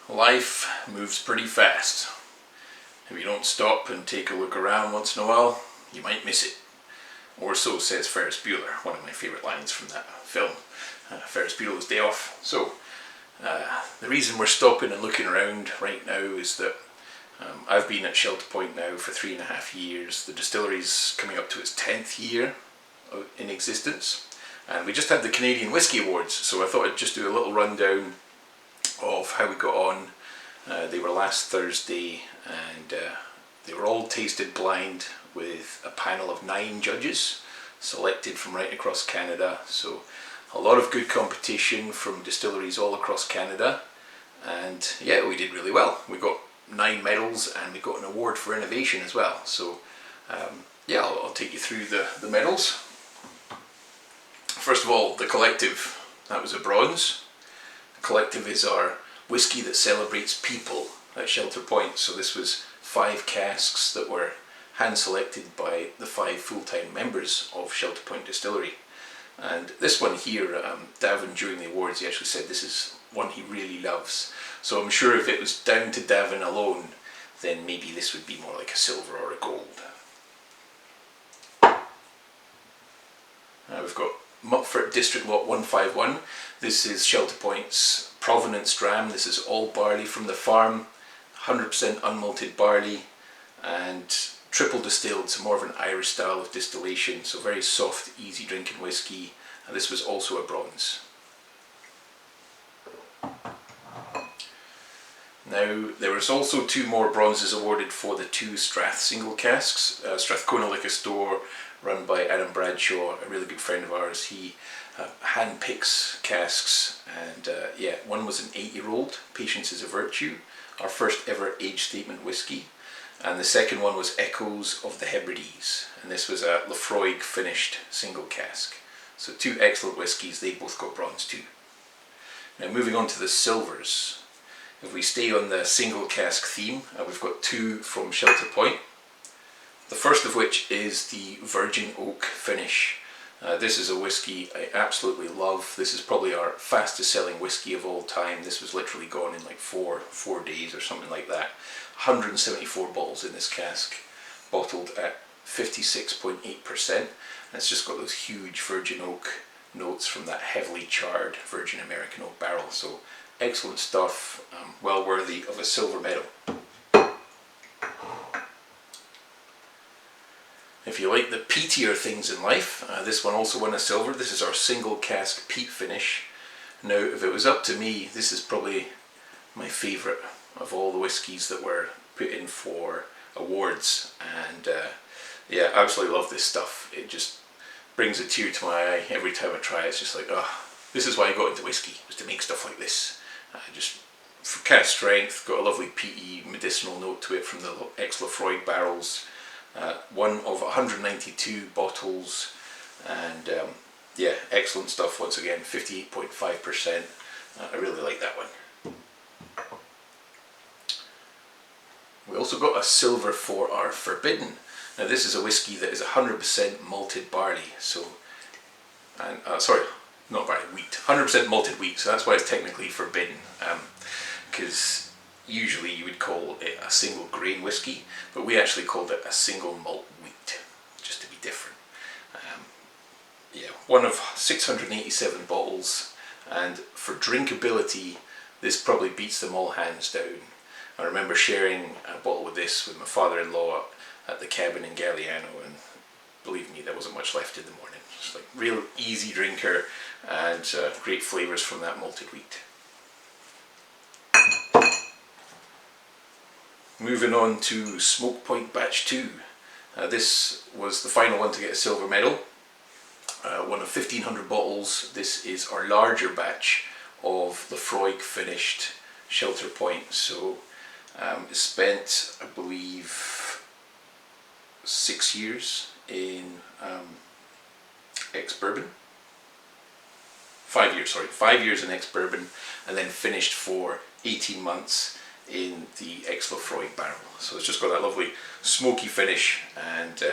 Life moves pretty fast. If you don't stop and take a look around once in a while, you might miss it. Or so says Ferris Bueller, one of my favourite lines from that film. Ferris Bueller's Day Off. So, the reason we're stopping and looking around right now is that I've been at Shelter Point now for 3.5 years. The distillery's coming up to its 10th year in existence. And we just had the Canadian Whisky Awards, so I thought I'd just do a little rundown of how we got on. They were last Thursday, and they were all tasted blind with a panel of 9 judges selected from right across Canada. So a lot of good competition from distilleries all across Canada, and yeah, we did really well. We got 9 medals and we got an award for innovation as well. So yeah, I'll take you through the medals. First of all, the Collective, that was a bronze. The Collective is our whisky that celebrates people at Shelter Point. So this was 5 casks that were hand selected by the 5 full-time members of Shelter Point Distillery. And this one here, Davin, during the awards, he actually said this is one he really loves. So I'm sure if it was down to Davin alone, then maybe this would be more like a silver or a gold. We've got Mutford District Lot 151. This is Shelter Point's Provenance Dram. This is all barley from the farm, 100% unmalted barley, and triple distilled, so more of an Irish style of distillation, so very soft, easy drinking whiskey. And this was also a bronze. Now, there was also 2 more bronzes awarded for the 2 Strath single casks. Strathcona Liquor Store, run by Adam Bradshaw, a really good friend of ours. He hand picks casks, and yeah, one was an 8-year-old, Patience is a Virtue, our first ever age statement whiskey, and the second one was Echoes of the Hebrides, and this was a Lefroy finished single cask. So 2 excellent whiskies, they both got bronze too. Now moving on to the silvers. If we stay on the single cask theme, we've got 2 from Shelter Point. The first of which is the Virgin Oak finish. This is a whiskey I absolutely love. This is probably our fastest selling whiskey of all time. This was literally gone in like 4 days or something like that. 174 bottles in this cask, bottled at 56.8%. And it's just got those huge Virgin Oak notes from that heavily charred Virgin American Oak barrel. So excellent stuff, well worthy of a silver medal. If you like the peatier things in life, this one also won a silver. This is our single cask peat finish. Now, if it was up to me, this is probably my favourite of all the whiskies that were put in for awards. And yeah, I absolutely love this stuff. It just brings a tear to my eye every time I try it. It's just like, oh, this is why I got into whiskey, was to make stuff like this. Just for kind of strength, got a lovely peaty medicinal note to it from the ex-Lefroy barrels. One of 192 bottles, and yeah, excellent stuff once again, 58.5%. I really like that one. We also got a silver for our Forbidden. Now this is a whiskey that is 100% malted barley, so, and sorry, not barley, wheat, 100% malted wheat, so that's why it's technically forbidden, because usually you would call it a single grain whiskey, but we actually called it a single malt wheat, just to be different. Yeah, one of 687 bottles, and for drinkability, this probably beats them all hands down. I remember sharing a bottle of this with my father-in-law at the cabin in Galliano, and believe me, there wasn't much left in the morning. Just like real easy drinker, and great flavours from that malted wheat. Moving on to Smoke Point Batch 2. This was the final one to get a silver medal. One of 1,500 bottles. This is our larger batch of Lefroy finished Shelter Point. So it spent, I believe, 6 years in ex-bourbon. 5 years, sorry, 5 years in ex-bourbon, and then finished for 18 months in the ex-Lefroy barrel. So it's just got that lovely smoky finish, and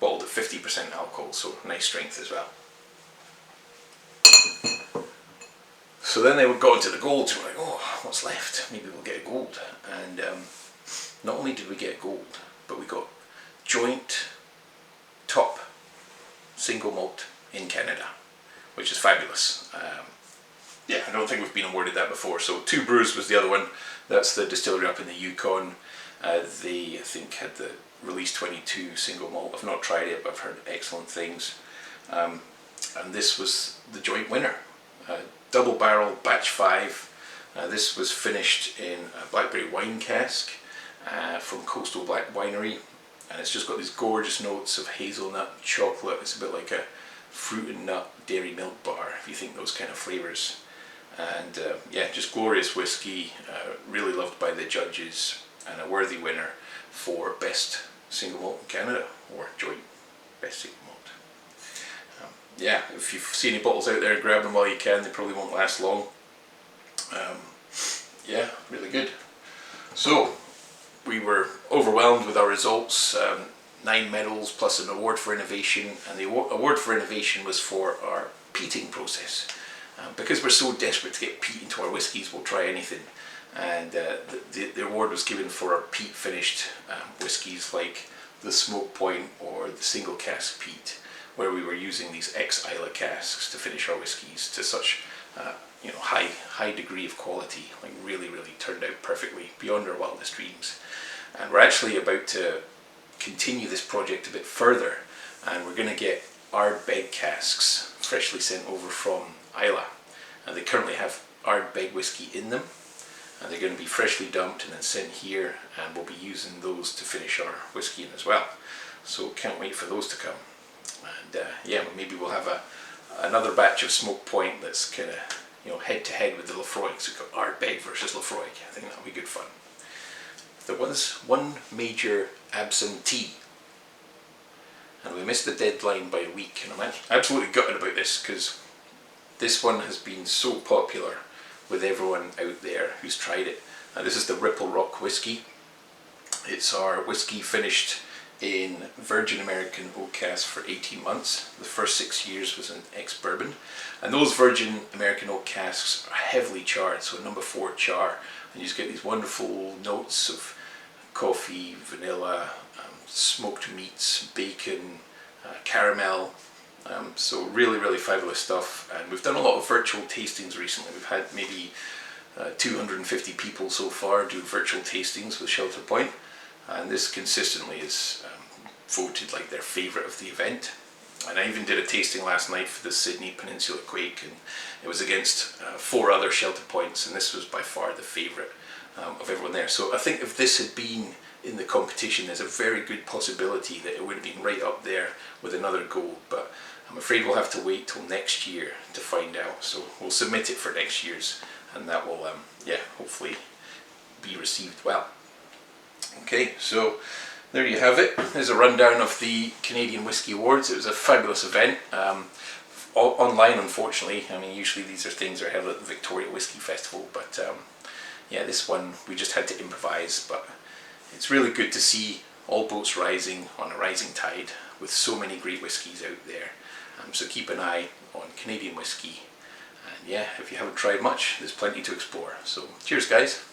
bottled at 50% alcohol, so nice strength as well. So then they got into the gold, so we're like, oh, what's left? Maybe we'll get a gold. And not only did we get a gold, but we got joint top single malt in Canada, which is fabulous. Yeah, I don't think we've been awarded that before. So Two Brews was the other one. That's the distillery up in the Yukon. They, I think, had the Release 22 single malt. I've not tried it, but I've heard excellent things. And this was the joint winner. Double barrel, batch 5. This was finished in a blackberry wine cask from Coastal Black Winery. And it's just got these gorgeous notes of hazelnut, chocolate. It's a bit like a fruit and nut dairy milk bar, if you think those kind of flavours. And yeah, just glorious whiskey, really loved by the judges, and a worthy winner for best single malt in Canada, or joint best single malt. Yeah, if you see any bottles out there, grab them while you can. They probably won't last long. Yeah, really good. So we were overwhelmed with our results. 9 medals plus an award for innovation, and the award for innovation was for our peating process. Because we're so desperate to get peat into our whiskies, we'll try anything. And the award was given for our peat finished whiskies, like the Smoke Point or the single cask peat, where we were using these ex-Isla casks to finish our whiskies to such high degree of quality. Like really turned out perfectly, beyond our wildest dreams. And we're actually about to continue this project a bit further, and we're going to get Ardbeg casks freshly sent over from Isla, and they currently have Ardbeg whiskey in them, and they're going to be freshly dumped and then sent here, and we'll be using those to finish our whiskey in as well. So can't wait for those to come. And yeah, maybe we'll have another batch of Smoke Point that's kind of head to head with the Lefroy. So we've got Ardbeg versus Lefroy. I think that'll be good fun. There was one major absentee, and we missed the deadline by a week, and I'm absolutely gutted about this, because this one has been so popular with everyone out there who's tried it. This is the Ripple Rock whiskey. It's our whiskey finished in Virgin American oak cask for 18 months. The first 6 years was an ex-bourbon, and those Virgin American oak casks are heavily charred, so number 4 char, and you just get these wonderful notes of coffee, vanilla, smoked meats, bacon, caramel. So really fabulous stuff. And we've done a lot of virtual tastings recently. We've had maybe 250 people so far do virtual tastings with Shelter Point, and this consistently is voted like their favourite of the event. And I even did a tasting last night for the Sydney Peninsula Quake, and it was against 4 other Shelter Points, and this was by far the favourite of everyone there. So I think if this had been in the competition, there's a very good possibility that it would have been right up there with another gold, but I'm afraid we'll have to wait till next year to find out. So we'll submit it for next year's, and that will yeah, hopefully be received well. Okay, so there you have it. There's a rundown of the Canadian Whisky Awards. It was a fabulous event. Online, unfortunately. I mean, usually these things are held at the Victoria Whisky Festival, but yeah, this one we just had to improvise. But it's really good to see all boats rising on a rising tide with so many great whiskies out there. So keep an eye on Canadian whiskey, and yeah, if you haven't tried much, there's plenty to explore. So cheers guys.